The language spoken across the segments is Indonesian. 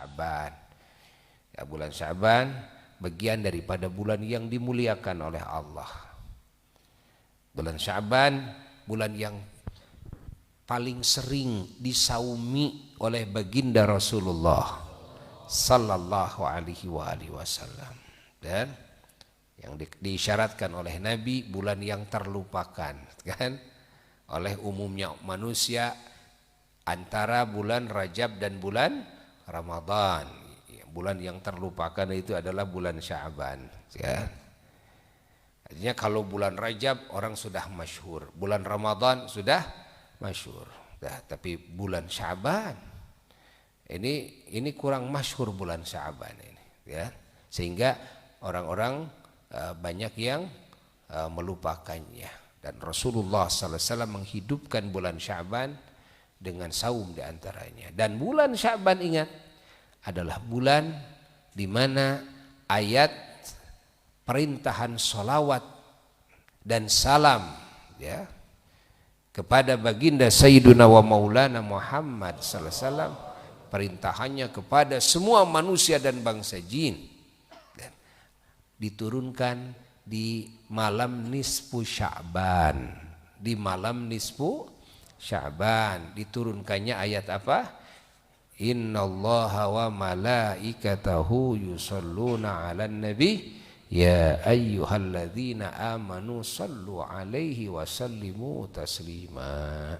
Sya'ban. Ya, bulan Sya'ban bagian daripada bulan yang dimuliakan oleh Allah. Bulan Sya'ban bulan yang paling sering disaumi oleh baginda Rasulullah sallallahu alaihi wasallam, dan yang diisyaratkan oleh Nabi bulan yang terlupakan kan oleh umumnya manusia antara bulan Rajab dan bulan Ramadan. Bulan yang terlupakan itu adalah bulan Sya'ban ya. Artinya kalau bulan Rajab orang sudah masyhur, bulan Ramadan sudah masyhur. Nah, tapi bulan Sya'ban ini kurang masyhur bulan Sya'ban ini ya. Sehingga orang-orang banyak yang melupakannya, dan Rasulullah sallallahu alaihi wasallam menghidupkan bulan Sya'ban dengan saum di antaranya. Dan bulan Sya'ban ingat adalah bulan di mana ayat perintahan sholawat dan salam ya kepada baginda Sayyiduna wa Maulana Muhammad sallallahu alaihi wasallam, perintahannya kepada semua manusia dan bangsa jin, dan diturunkan di malam nisfu Sya'ban. Di malam nisfu Sya'ban diturunkannya ayat apa? Innallaha wa malaikatahu yusholluna 'alan nabi ya ayyuhalladzina amanu shallu 'alaihi wa sallimu taslima.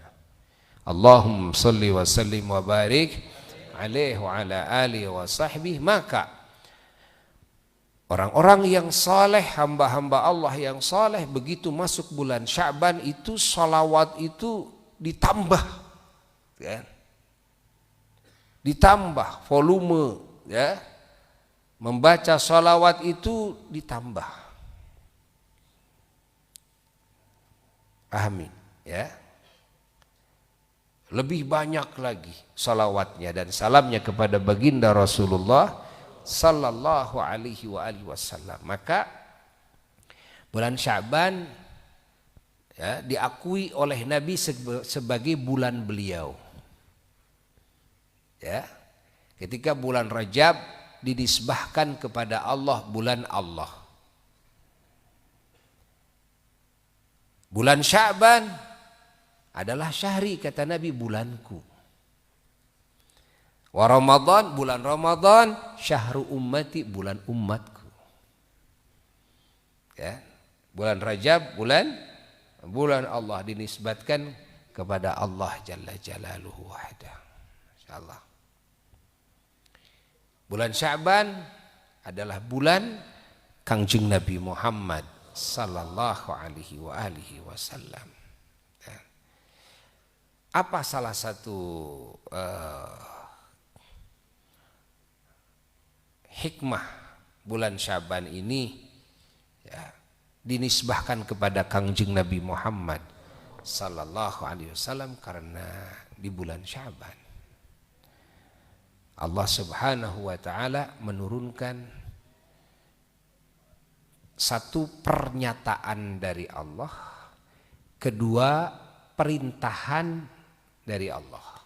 Allahumma shalli wa sallim wa barik alaihi wa ala alihi wa sahbihi. Maka orang-orang yang saleh, hamba-hamba Allah yang saleh, begitu masuk bulan Sya'ban itu salawat itu ditambah ya. Ditambah volume ya. Membaca salawat itu ditambah. Amin ya. Lebih banyak lagi salawatnya dan salamnya kepada baginda Rasulullah sallallahu alaihi wasallam. Maka bulan Sya'ban ya, diakui oleh Nabi sebagai bulan beliau. Ya. Ketika bulan Rajab dinisbahkan kepada Allah, bulan Allah. Bulan Sya'ban adalah syahri, kata Nabi, bulanku. Wa Ramadan, bulan Ramadan, syahru ummati, bulan umatku. Ya. Bulan Rajab, bulan Allah, dinisbatkan kepada Allah Jalla Jalaluhu wahdah. Insyaallah. Bulan Sya'ban adalah bulan Kangjeng Nabi Muhammad sallallahu alaihi wasallam. Apa salah satu hikmah bulan Sya'ban ini ya, dinisbahkan kepada Kangjeng Nabi Muhammad sallallahu alaihi wasallam? Karena di bulan Sya'ban Allah Subhanahu wa taala menurunkan satu pernyataan dari Allah, kedua perintahan dari Allah.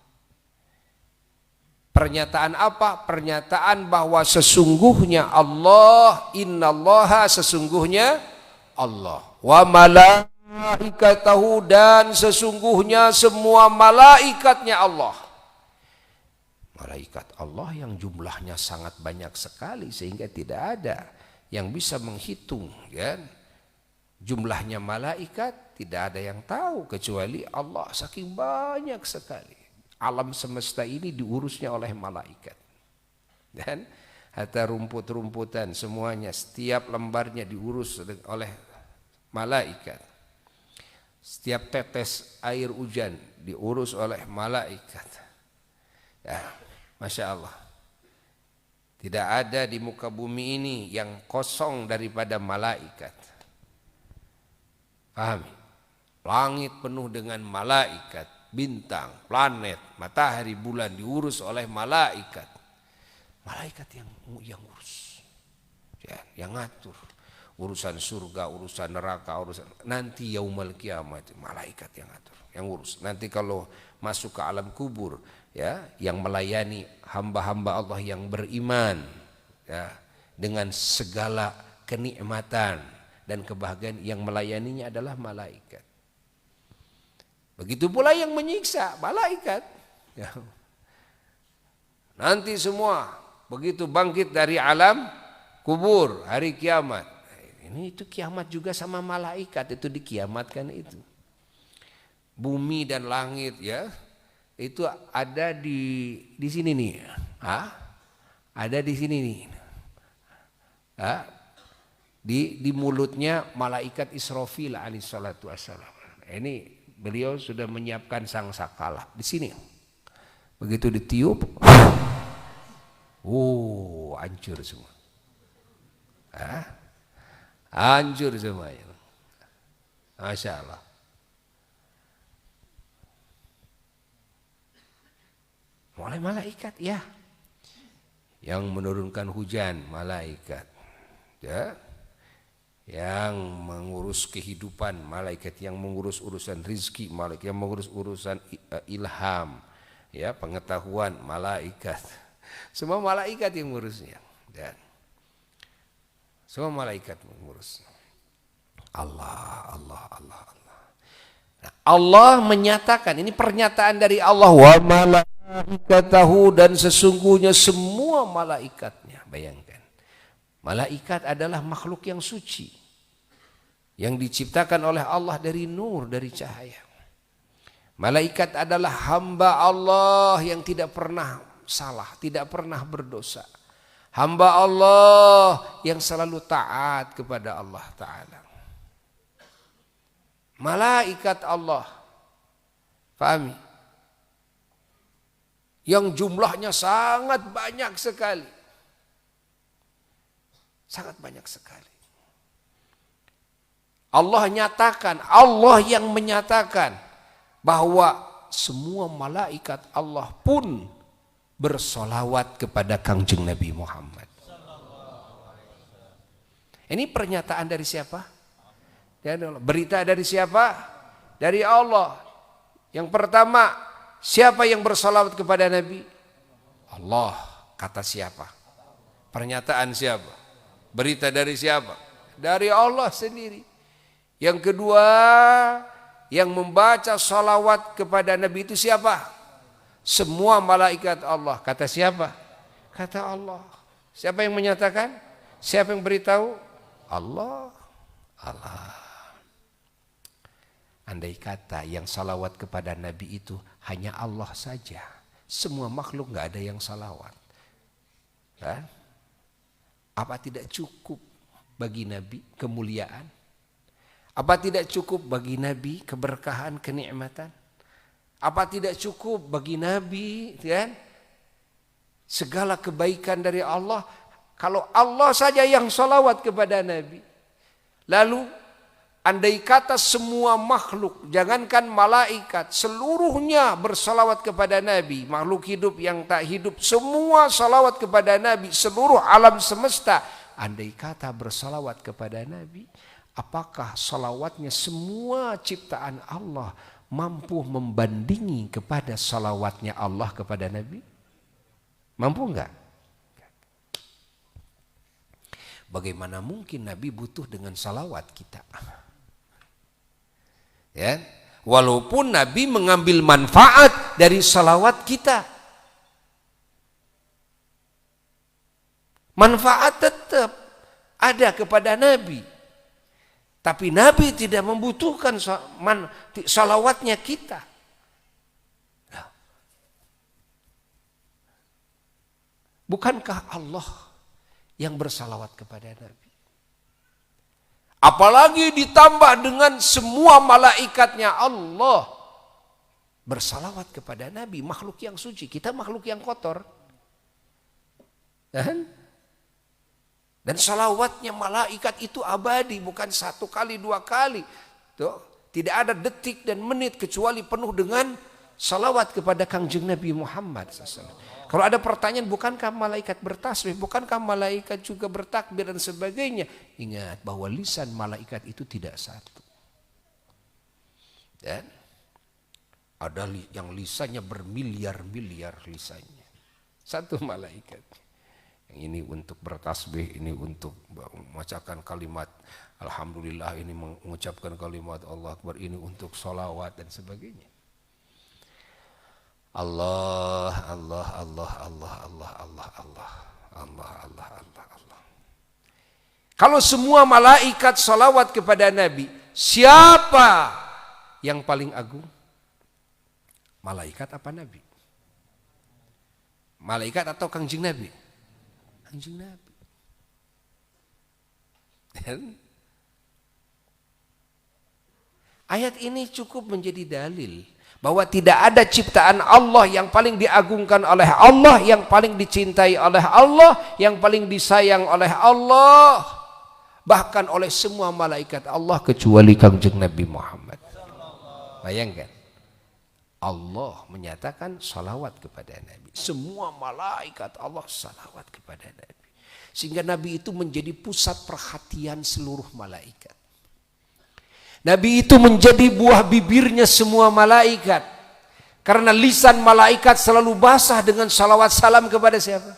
Pernyataan apa? Pernyataan bahwa sesungguhnya Allah, innallaha, sesungguhnya Allah, wa malaikatahu, dan sesungguhnya semua malaikatnya Allah. Malaikat Allah yang jumlahnya sangat banyak sekali sehingga tidak ada yang bisa menghitung ya. Jumlahnya malaikat tidak ada yang tahu kecuali Allah, saking banyak sekali. Alam semesta ini diurusnya oleh malaikat. Dan hatta rumput-rumputan semuanya, setiap lembarnya diurus oleh malaikat. Setiap tetes air hujan diurus oleh malaikat. Ya, Masya Allah. Tidak ada di muka bumi ini yang kosong daripada malaikat. Pahami? Langit penuh dengan malaikat, bintang, planet, matahari, bulan diurus oleh malaikat. Malaikat yang urus, ya, yang ngatur. Urusan surga, urusan neraka, urusan nanti yaumul kiamat, malaikat yang ngatur, yang urus. Nanti kalau masuk ke alam kubur, ya, yang melayani hamba-hamba Allah yang beriman, ya, dengan segala kenikmatan dan kebahagiaan. Yang melayaninya adalah malaikat. Begitu pula yang menyiksa, malaikat. Ya. Nanti semua begitu bangkit dari alam kubur, hari kiamat. Ini itu kiamat juga sama malaikat, itu dikiamatkan itu. Bumi dan langit, ya, itu ada di sini nih. Ada di sini nih. Di mulutnya malaikat Israfil alaihissalatu wassalam. Ini beliau sudah menyiapkan sangkakala di sini. Begitu ditiup, hancur semua. Hancur semuanya. Masya Allah. Mulai malaikat, ya, yang menurunkan hujan, malaikat, ya, yang mengurus kehidupan, malaikat yang mengurus urusan rizki, malaikat yang mengurus urusan ilham, ya, pengetahuan, malaikat. Semua malaikat yang mengurusnya, dan semua malaikat mengurus. Allah. Nah, Allah menyatakan, ini pernyataan dari Allah, wa malaikatahu, dan sesungguhnya semua malaikatnya. Bayangkan, malaikat adalah makhluk yang suci, yang diciptakan oleh Allah dari nur, dari cahaya. Malaikat adalah hamba Allah yang tidak pernah salah, tidak pernah berdosa. Hamba Allah yang selalu taat kepada Allah Ta'ala. Malaikat Allah, pahami, yang jumlahnya sangat banyak sekali. Sangat banyak sekali. Allah nyatakan, Allah yang menyatakan bahwa semua malaikat Allah pun bersolawat kepada Kangjeng Nabi Muhammad. Ini pernyataan dari siapa? Berita dari siapa? Dari Allah. Yang pertama, siapa yang bersolawat kepada Nabi? Allah. Kata siapa? Pernyataan siapa? Berita dari siapa? Dari Allah sendiri. Yang kedua, yang membaca solawat kepada Nabi itu siapa? Semua malaikat Allah. Kata siapa? Kata Allah. Siapa yang menyatakan? Siapa yang beritahu? Allah. Andai kata yang salawat kepada Nabi itu hanya Allah saja, semua makhluk nggak ada yang salawat. Kan? Apa tidak cukup bagi Nabi kemuliaan? Apa tidak cukup bagi Nabi keberkahan, kenikmatan? Apa tidak cukup bagi Nabi, kan, segala kebaikan dari Allah? Kalau Allah saja yang salawat kepada Nabi, lalu andai kata semua makhluk, jangankan malaikat, seluruhnya bersalawat kepada Nabi, makhluk hidup yang tak hidup, semua salawat kepada Nabi, seluruh alam semesta, andai kata bersalawat kepada Nabi, apakah salawatnya semua ciptaan Allah mampu membandingi kepada salawatnya Allah kepada Nabi? Mampu enggak? Bagaimana mungkin Nabi butuh dengan salawat kita? Ya, walaupun Nabi mengambil manfaat dari salawat kita, manfaat tetap ada kepada Nabi. Tapi Nabi tidak membutuhkan salawatnya kita. Bukankah Allah yang bersalawat kepada Nabi? Apalagi ditambah dengan semua malaikatnya Allah bersalawat kepada Nabi, makhluk yang suci. Kita makhluk yang kotor. Dan salawatnya malaikat itu abadi, bukan satu kali, dua kali. Tuh, tidak ada detik dan menit kecuali penuh dengan salawat kepada Kangjeng Nabi Muhammad SAW. Kalau ada pertanyaan, bukankah malaikat bertasbih, bukankah malaikat juga bertakbir dan sebagainya? Ingat bahwa lisan malaikat itu tidak satu. Dan Ada yang lisannya bermiliar-miliar lisannya. Satu malaikat. Yang ini untuk bertasbih, ini untuk mengucapkan kalimat Alhamdulillah, ini mengucapkan kalimat Allah Akbar, ini untuk sholawat dan sebagainya. Allah, Allah, Allah, Allah, Allah, Allah, Allah, Allah, Allah, Allah, Allah. Kalau semua malaikat sholawat kepada Nabi, siapa yang paling agung? Malaikat apa Nabi? Malaikat atau Kangjeng Nabi? Kangjeng Nabi. Dan ayat ini cukup menjadi dalil bahwa tidak ada ciptaan Allah yang paling diagungkan oleh Allah, yang paling dicintai oleh Allah, yang paling disayang oleh Allah, bahkan oleh semua malaikat Allah kecuali Kangjeng Nabi Muhammad. Bayangkan, Allah menyatakan salawat kepada Nabi. Semua malaikat Allah salawat kepada Nabi. Sehingga Nabi itu menjadi pusat perhatian seluruh malaikat. Nabi itu menjadi buah bibirnya semua malaikat. Karena lisan malaikat selalu basah dengan salawat salam kepada siapa?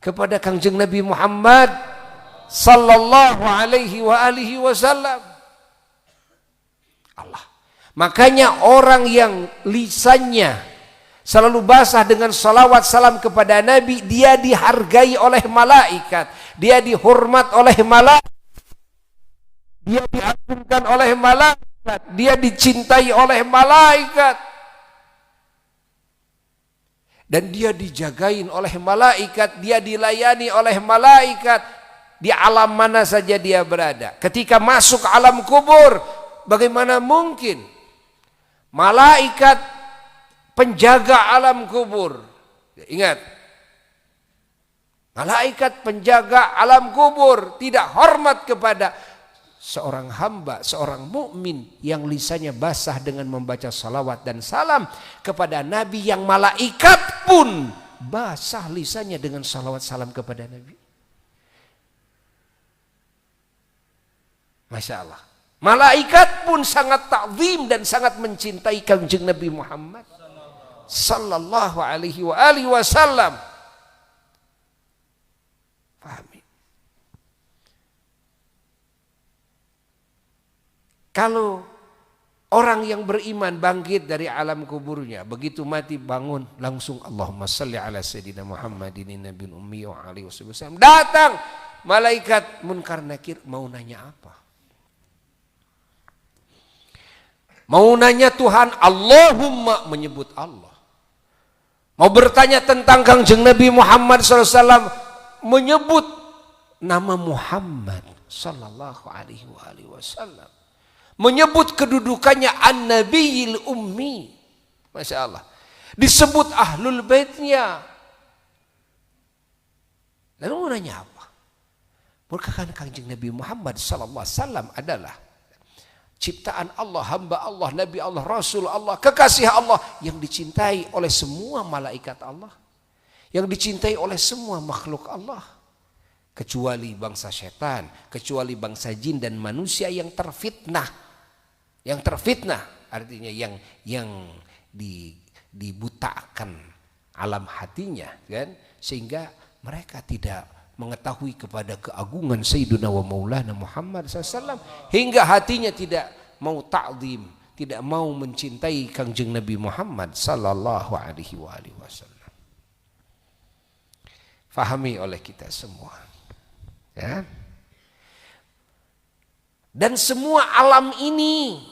Kepada Kangjeng Nabi Muhammad sallallahu alaihi wa alihi wasallam. Allah. Makanya orang yang lisannya selalu basah dengan salawat salam kepada Nabi, dia dihargai oleh malaikat, dia dihormat oleh malaikat, dia diagungkan oleh malaikat, dia dicintai oleh malaikat, dan dia dijagain oleh malaikat, dia dilayani oleh malaikat di alam mana saja dia berada. Ketika masuk alam kubur, bagaimana mungkin malaikat penjaga alam kubur, ingat, malaikat penjaga alam kubur tidak hormat kepada seorang hamba, seorang mukmin yang lisannya basah dengan membaca salawat dan salam kepada Nabi, yang malaikat pun basah lisannya dengan salawat salam kepada Nabi. Masya Allah. Malaikat pun sangat ta'zim dan sangat mencintai Kangjeng Nabi Muhammad sallallahu alaihi wa alihi wasallam. Pahami? Kalau orang yang beriman bangkit dari alam kuburnya, begitu mati bangun langsung Allahumma salli ala sayyidina Muhammadin nabiyil ummi wa alihi wasallam. Datang malaikat munkar nakir, mau nanya apa? Mau nanya Tuhan, Allahumma, menyebut Allah. Mau bertanya tentang Kangjeng Nabi Muhammad SAW, menyebut nama Muhammad sallallahu alaihi wasallam. Menyebut kedudukannya an-nabiyil ummi. Masya Allah. Disebut ahlul baitnya. Lalu mau nanya apa? Bukankah Kangjeng Nabi Muhammad sallallahu alaihi wasallam adalah ciptaan Allah, hamba Allah, Nabi Allah, Rasul Allah, kekasih Allah yang dicintai oleh semua malaikat Allah, yang dicintai oleh semua makhluk Allah, kecuali bangsa setan, kecuali bangsa jin dan manusia yang terfitnah. Yang terfitnah artinya yang dibutakan alam hatinya, kan? Sehingga mereka tidak mengetahui kepada keagungan Sayyidina wa Maulana Muhammad SAW, hingga hatinya tidak mau ta'zim, tidak mau mencintai Kangjeng Nabi Muhammad sallallahu alaihi wasallam. Fahami oleh kita semua, ya. Dan semua alam ini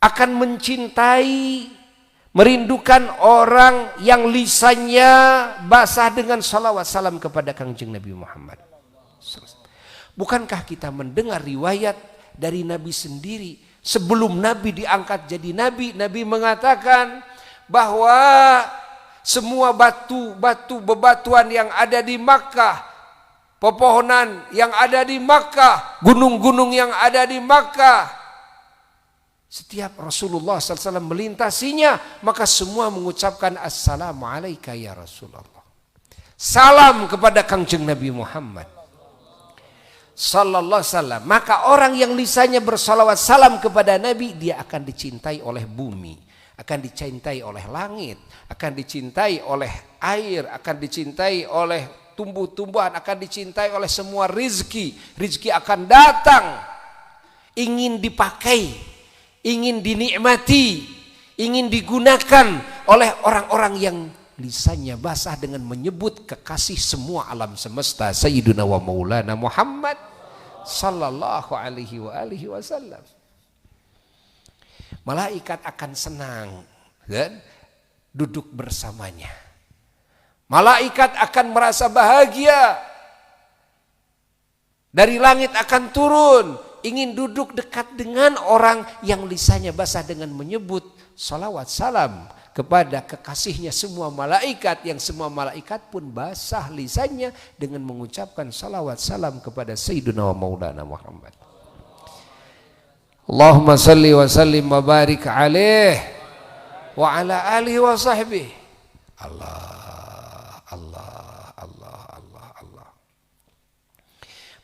akan mencintai, merindukan orang yang lisannya basah dengan salawat salam kepada Kangjeng Nabi Muhammad. Bukankah kita mendengar riwayat dari Nabi sendiri, sebelum Nabi diangkat jadi Nabi, Nabi mengatakan bahwa semua batu-batu bebatuan yang ada di Makkah, pepohonan yang ada di Makkah, gunung-gunung yang ada di Makkah, setiap Rasulullah SAW melintasinya, maka semua mengucapkan assalamu alaika ya Rasulullah. Salam kepada Kangjeng Nabi Muhammad. sallallahu alaihi wasallam, maka orang yang lisannya bersalawat salam kepada Nabi, dia akan dicintai oleh bumi, akan dicintai oleh langit, akan dicintai oleh air, akan dicintai oleh tumbuh-tumbuhan, akan dicintai oleh semua rizki. Rizki akan datang, ingin dipakai, ingin dinikmati, ingin digunakan oleh orang-orang yang lisannya basah dengan menyebut kekasih semua alam semesta, Sayyiduna wa Maulana Muhammad sallallahu alaihi wasallam. Malaikat akan senang dan duduk bersamanya. Malaikat akan merasa bahagia. Dari langit akan turun, ingin duduk dekat dengan orang yang lisannya basah dengan menyebut salawat salam kepada kekasihnya semua malaikat, yang semua malaikat pun basah lisannya dengan mengucapkan salawat salam kepada Sayyiduna wa Maulana Muhammad. Allahumma salli wa sallim wa barik alaih wa ala alihi wa sahbihi. Allah, Allah, Allah, Allah, Allah.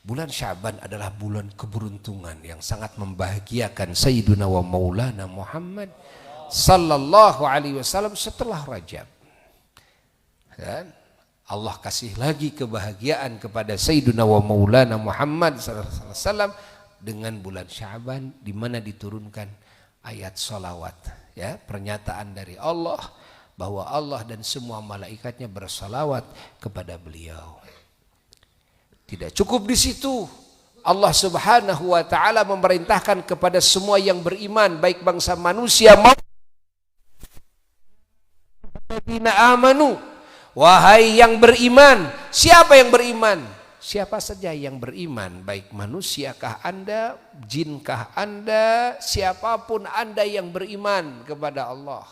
Bulan Sya'ban adalah bulan keberuntungan yang sangat membahagiakan Sayyiduna wa Maulana Muhammad sallallahu alaihi wasallam setelah Rajab. Dan Allah kasih lagi kebahagiaan kepada Sayyiduna wa Maulana Muhammad sallallahu alaihi wasallam dengan bulan Sya'ban, di mana diturunkan ayat salawat, ya, pernyataan dari Allah bahwa Allah dan semua malaikatnya bersalawat kepada beliau. Tidak cukup di situ, Allah Subhanahu wa taala memerintahkan kepada semua yang beriman, baik bangsa manusia maupun amanu, wahai yang beriman. Siapa yang beriman? Siapa saja yang beriman, baik manusiakah Anda, jinkah Anda, siapapun Anda yang beriman kepada Allah.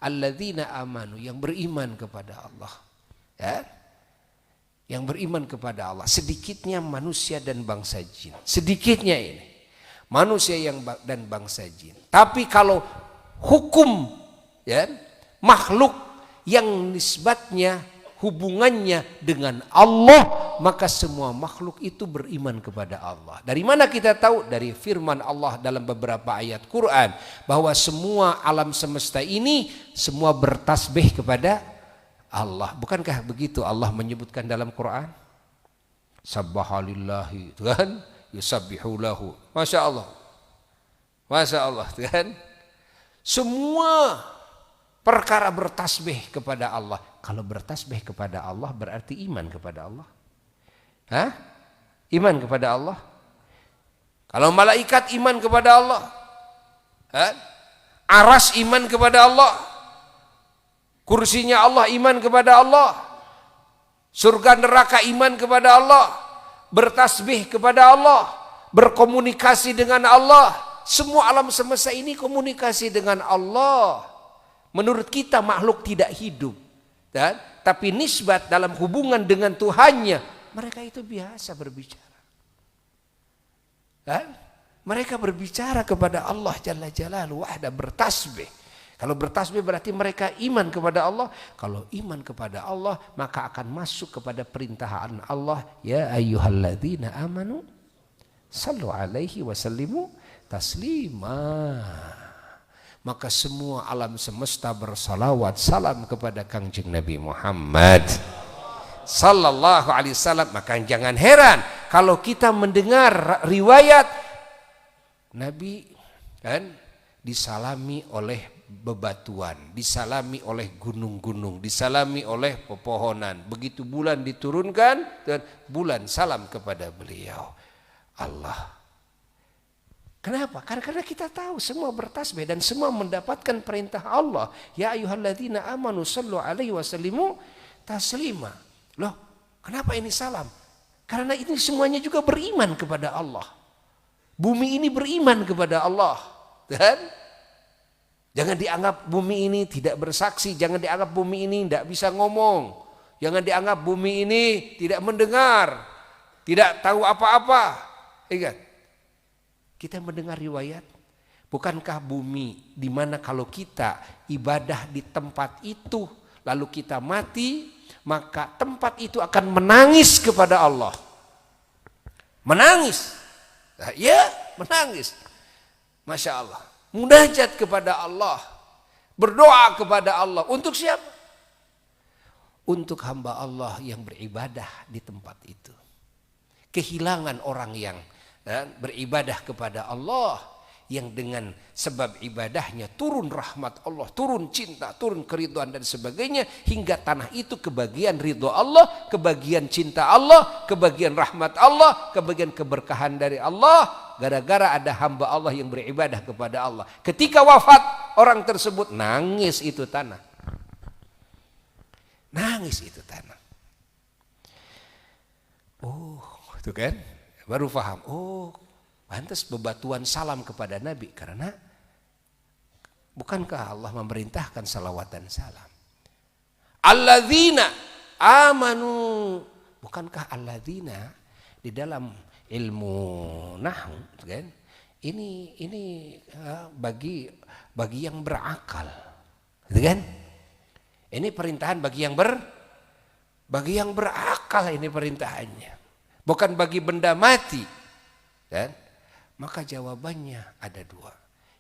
Alladzina amanu, yang beriman kepada Allah, ya, yang beriman kepada Allah. Sedikitnya manusia dan bangsa jin, sedikitnya ini manusia dan bangsa jin. Tapi kalau hukum, ya, makhluk yang nisbatnya hubungannya dengan Allah, maka semua makhluk itu beriman kepada Allah. Dari mana kita tahu? Dari firman Allah dalam beberapa ayat Quran bahwa semua alam semesta ini semua bertasbih kepada Allah. Bukankah begitu Allah menyebutkan dalam Quran? Sabbahalillahi, kan? Yusabbihu lahu. Masya Allah, Masya Allah, kan? Semua perkara bertasbih kepada Allah. Kalau bertasbih kepada Allah berarti iman kepada Allah. Hah? Iman kepada Allah. Kalau malaikat iman kepada Allah, hah? Aras iman kepada Allah, kursinya Allah iman kepada Allah, surga neraka iman kepada Allah, bertasbih kepada Allah, berkomunikasi dengan Allah. Semua alam semesta ini komunikasi dengan Allah. Menurut kita makhluk tidak hidup, dan tapi nisbat dalam hubungan dengan Tuhannya, mereka itu biasa berbicara. Dan mereka berbicara kepada Allah Jalla Jalaluhu wahda, bertasbih. Kalau bertasbih berarti mereka iman kepada Allah. Kalau iman kepada Allah maka akan masuk kepada perintahan Allah, ya ayyuhalladzina amanu sallu alaihi wasallimu taslima. Maka semua alam semesta bersalawat salam kepada Kangjeng Nabi Muhammad sallallahu alaihi wasallam. Maka jangan heran kalau kita mendengar riwayat Nabi, kan, disalami oleh bebatuan, disalami oleh gunung-gunung, disalami oleh pepohonan. Begitu bulan diturunkan dan bulan salam kepada beliau. Allah. Kenapa? Karena kita tahu semua bertasbih dan semua mendapatkan perintah Allah. Ya ayyuhalladzina amanu sallu alaihi wasallimu taslima. Loh, kenapa ini salam? Karena ini semuanya juga beriman kepada Allah. Bumi ini beriman kepada Allah. Dan jangan dianggap bumi ini tidak bersaksi, jangan dianggap bumi ini tidak bisa ngomong, jangan dianggap bumi ini tidak mendengar, tidak tahu apa-apa. Ingat, kita mendengar riwayat, bukankah bumi di mana kalau kita ibadah di tempat itu lalu kita mati, maka tempat itu akan menangis kepada Allah. menangis. Nah, ya, menangis. Masya Allah. Munajat kepada Allah. Berdoa kepada Allah. Untuk siapa? Untuk hamba Allah yang beribadah di tempat itu. Kehilangan orang yang beribadah kepada Allah, yang dengan sebab ibadahnya turun rahmat Allah, turun cinta, turun keridhaan dan sebagainya, hingga tanah itu kebagian ridho Allah, kebagian cinta Allah, kebagian rahmat Allah, kebagian keberkahan dari Allah, gara-gara ada hamba Allah yang beribadah kepada Allah. Ketika wafat orang tersebut, nangis itu tanah. Nangis itu tanah. Oh, itu kan baru paham. Oh, pantas bebatuan salam kepada Nabi, karena bukankah Allah memerintahkan salawat dan salam? Alladzina amanu, bukankah alladzina di dalam ilmu nahwu kan? Ini bagi yang berakal, gitu kan? Ini perintahan bagi yang berakal, ini perintahannya. Bukan bagi benda mati. Kan? Maka jawabannya ada dua.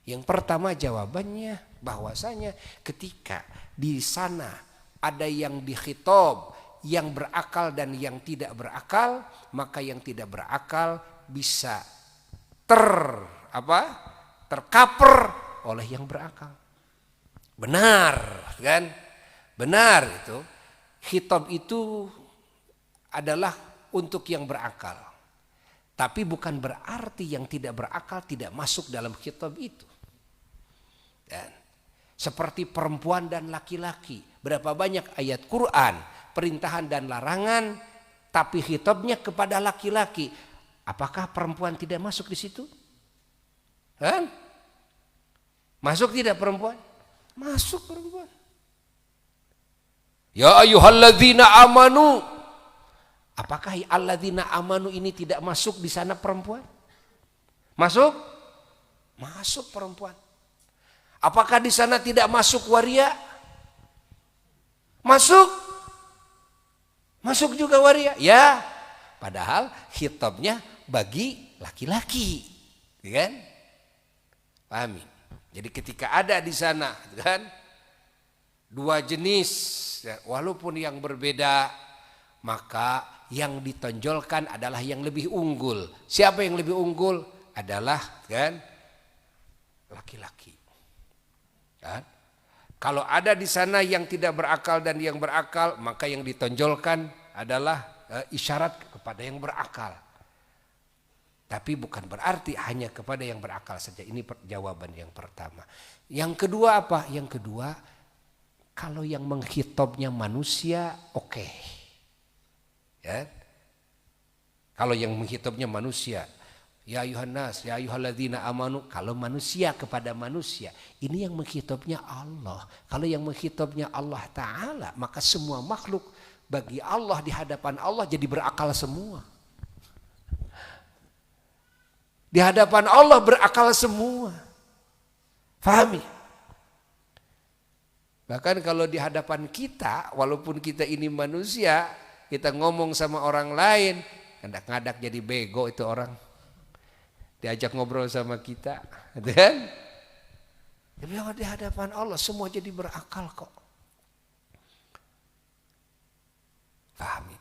Yang pertama jawabannya bahwasanya ketika di sana ada yang dikhitab, yang berakal dan yang tidak berakal, maka yang tidak berakal bisa tercover oleh yang berakal. Benar, kan? Benar itu. Khitab itu adalah untuk yang berakal. Tapi bukan berarti yang tidak berakal tidak masuk dalam khitab itu. Dan seperti perempuan dan laki-laki. Berapa banyak ayat Quran, perintahan dan larangan, tapi khitabnya kepada laki-laki. Apakah perempuan tidak masuk di situ? Kan? Masuk tidak perempuan? Masuk perempuan. Ya ayyuhalladzina amanu. Apakah alladzina amanu ini tidak masuk di sana perempuan? Masuk? Masuk perempuan. Apakah di sana tidak masuk waria? Masuk? Masuk juga waria? Ya. Padahal khitabnya bagi laki-laki. Kan? Pahami? Jadi ketika ada di sana kan dua jenis, walaupun yang berbeda, maka yang ditonjolkan adalah yang lebih unggul. Siapa yang lebih unggul? Adalah kan laki-laki. Kan? Kalau ada di sana yang tidak berakal dan yang berakal, maka yang ditonjolkan adalah isyarat kepada yang berakal. Tapi bukan berarti hanya kepada yang berakal saja. Ini jawaban yang pertama. Yang kedua apa? Yang kedua, kalau yang mengkhitobnya manusia, oke. Ya. Kalau yang mengkhitobnya manusia, ya ayuhannas, ya ayyuhalladzina amanu, kalau manusia kepada manusia, ini yang mengkhitobnya Allah. Kalau yang mengkhitobnya Allah Ta'ala, maka semua makhluk bagi Allah di hadapan Allah jadi berakal semua. Di hadapan Allah berakal semua. Fahami? Bahkan kalau di hadapan kita, walaupun kita ini manusia, kita ngomong sama orang lain, ngadak-ngadak jadi bego itu orang. Diajak ngobrol sama kita, kan? Tapi di hadapan Allah semua jadi berakal kok. Pahami?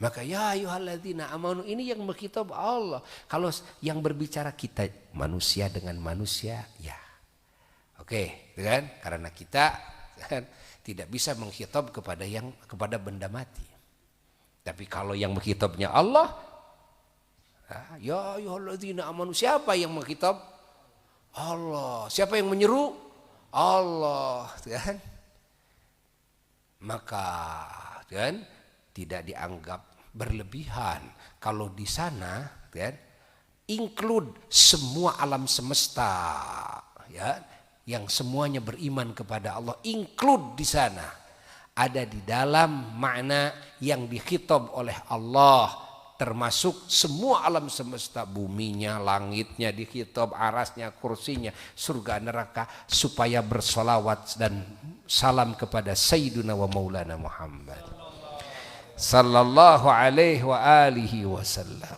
Maka ya ayyuhalladzina amanu ini yang mengkitab Allah. Kalau yang berbicara kita manusia dengan manusia, ya. Oke, kan? Karena kita kan tidak bisa mengkhitab kepada benda mati. Tapi kalau yang mengkhitabnya Allah, ya ayyuhalladzina amanu, siapa yang mengkhitab? Allah. Siapa yang menyeru? Allah, kan? Maka kan tidak dianggap berlebihan kalau di sana kan include semua alam semesta, ya, yang semuanya beriman kepada Allah, include di sana, ada di dalam makna yang dikhitab oleh Allah, termasuk semua alam semesta, buminya, langitnya dikhitab, arasnya, kursinya, surga neraka, supaya bersolawat dan salam kepada Sayyiduna wa Maulana Muhammad sallallahu alaihi wa alihi wasallam.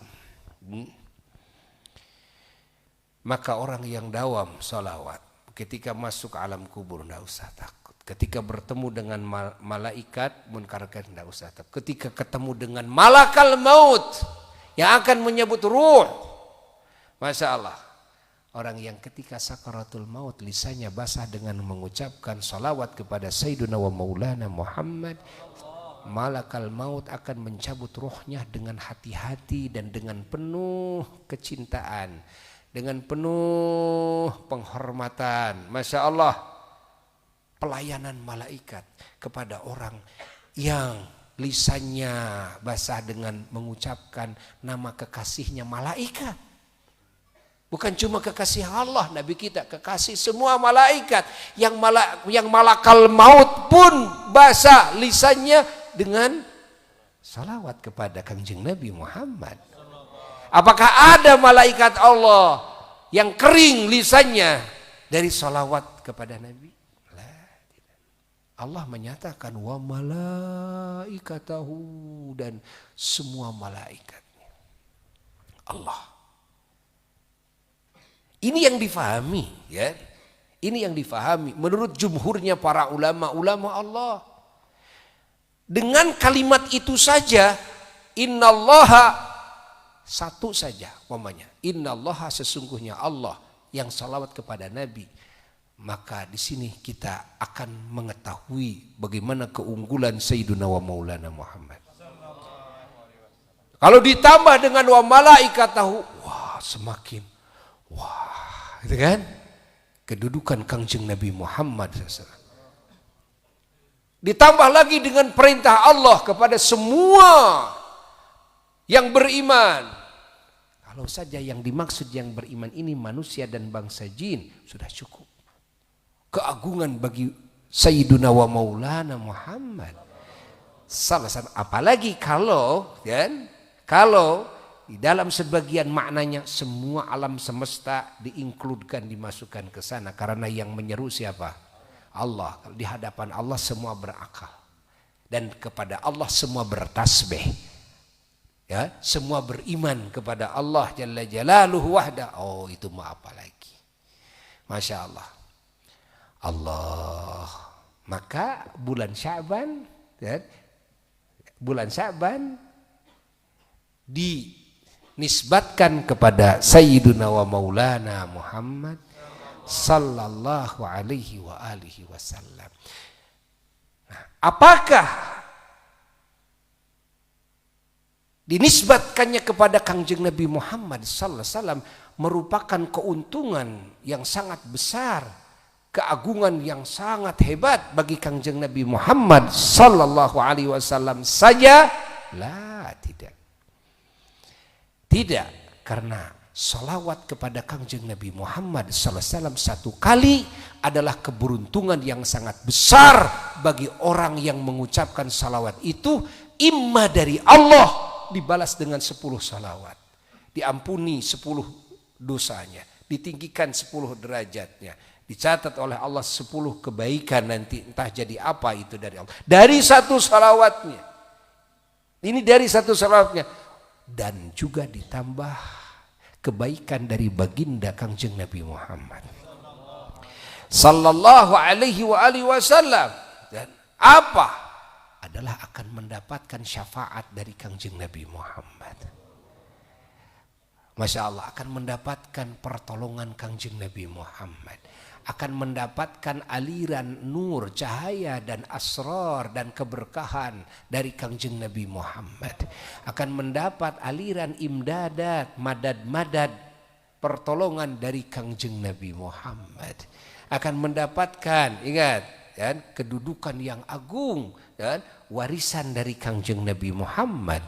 Maka orang yang dawam salawat ketika masuk alam kubur tidak usah takut. Ketika bertemu dengan malaikat munkar tidak usah takut. Ketika ketemu dengan malakal maut yang akan menyebut ruh, Masya Allah, orang yang ketika sakaratul maut lisannya basah dengan mengucapkan salawat kepada Sayyiduna wa Maulana Muhammad, malakal maut akan mencabut ruhnya dengan hati-hati dan dengan penuh kecintaan, dengan penuh penghormatan. Masya Allah, pelayanan malaikat kepada orang yang lisannya basah dengan mengucapkan nama kekasihnya malaikat. Bukan cuma kekasih Allah, Nabi kita kekasih semua malaikat. Yang malakal maut pun basah lisannya dengan salawat kepada Kangjeng Nabi Muhammad. Apakah ada malaikat Allah yang kering lisannya dari salawat kepada Nabi? Allah menyatakan wa malaikatahu, dan semua malaikatnya Allah. Ini yang difahami, ya. Ini yang difahami menurut jumhurnya para ulama Allah. Dengan kalimat itu saja, innallaha, satu saja umpamanya, innallaha, sesungguhnya Allah yang salawat kepada Nabi. Maka di sini kita akan mengetahui bagaimana keunggulan Sayyiduna wa Maulana Muhammad. Kalau ditambah dengan wa malaikatahu, wah semakin wah, gitu kan? Kedudukan Kangjeng Nabi Muhammad SAW. Ditambah lagi dengan perintah Allah kepada semua yang beriman. Kalau saja yang dimaksud yang beriman ini manusia dan bangsa jin, sudah cukup. Keagungan bagi Sayyiduna wa Maulana Muhammad. Salah satu, apalagi kalau di dalam sebagian maknanya semua alam semesta diinkludkan, dimasukkan ke sana, karena yang menyeru siapa? Allah. Di hadapan Allah semua berakal, dan kepada Allah semua bertasbih, ya, semua beriman kepada Allah Jalla Jalaluhu wahda. Oh, itu mau apa lagi? Masya Allah. Allah. Maka bulan Sya'ban, ya, bulan Sya'ban dinisbatkan kepada Sayyiduna wa Maulana Muhammad sallallahu alaihi wa alihi wasallam. Nah, apakah dinisbatkannya kepada Kangjeng Nabi Muhammad sallallahu alaihi wasallam merupakan keuntungan yang sangat besar, keagungan yang sangat hebat bagi Kangjeng Nabi Muhammad sallallahu alaihi wasallam saja? La, tidak. Tidak, karena salawat kepada Kangjeng Nabi Muhammad sallallahu alaihi wasallam satu kali adalah keberuntungan yang sangat besar bagi orang yang mengucapkan salawat itu, imma dari Allah dibalas dengan 10 salawat, diampuni 10 dosanya, ditinggikan 10 derajatnya, dicatat oleh Allah 10 kebaikan nanti, entah jadi apa itu dari Allah, dari satu salawatnya. Ini dari satu salawatnya, dan juga ditambah kebaikan dari baginda Kangjeng Nabi Muhammad sallallahu alaihi wa alihi wasallam. Dan apa? Adalah akan mendapatkan syafaat dari Kangjeng Nabi Muhammad. Masya Allah, akan mendapatkan pertolongan Kangjeng Nabi Muhammad, akan mendapatkan aliran nur, cahaya dan asrar dan keberkahan dari Kangjeng Nabi Muhammad, akan mendapat aliran imdadat, madad-madad, pertolongan dari Kangjeng Nabi Muhammad, akan mendapatkan, ingat, dan kedudukan yang agung dan warisan dari Kangjeng Nabi Muhammad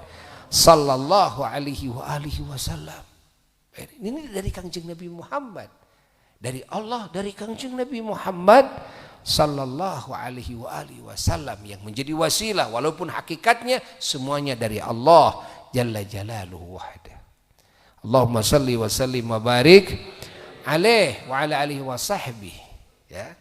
sallallahu alaihi wa alihi wasallam. Ini dari Kangjeng Nabi Muhammad, dari Allah, dari Kangjeng Nabi Muhammad sallallahu alaihi wa alihi wasallam yang menjadi wasilah, walaupun hakikatnya semuanya dari Allah Jalla Jalaluhu wahda. Allahumma salli wa sallim wa barik alaihi wa ala alihi wa sahbihi. Ya.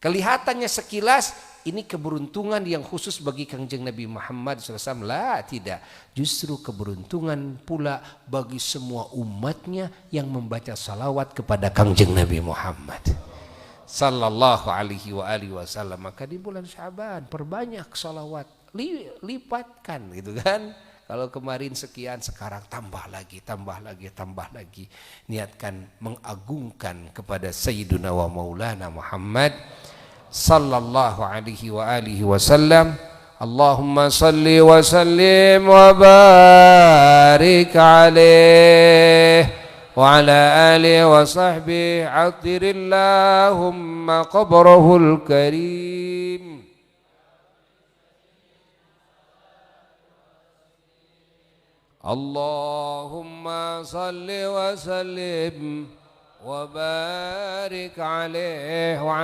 Kelihatannya sekilas ini keberuntungan yang khusus bagi Kangjeng Nabi Muhammad SAW. Lah, tidak. Justru keberuntungan pula bagi semua umatnya yang membaca salawat kepada Kangjeng Nabi Muhammad sallallahu alaihi wa alihi wasallam. Maka di bulan Syaban perbanyak salawat, lipatkan gitu kan. Kalau kemarin sekian, sekarang tambah lagi, tambah lagi, tambah lagi. Niatkan mengagungkan kepada Sayyiduna wa Maulana Muhammad sallallahu alaihi wa alihi wasallam. Allahumma salli wa sallim wa barik alaihi wa ala alihi wa sahbihi atirillahumma qabrahul karim. Allahumma salli wa sallim wa barik alaihi wa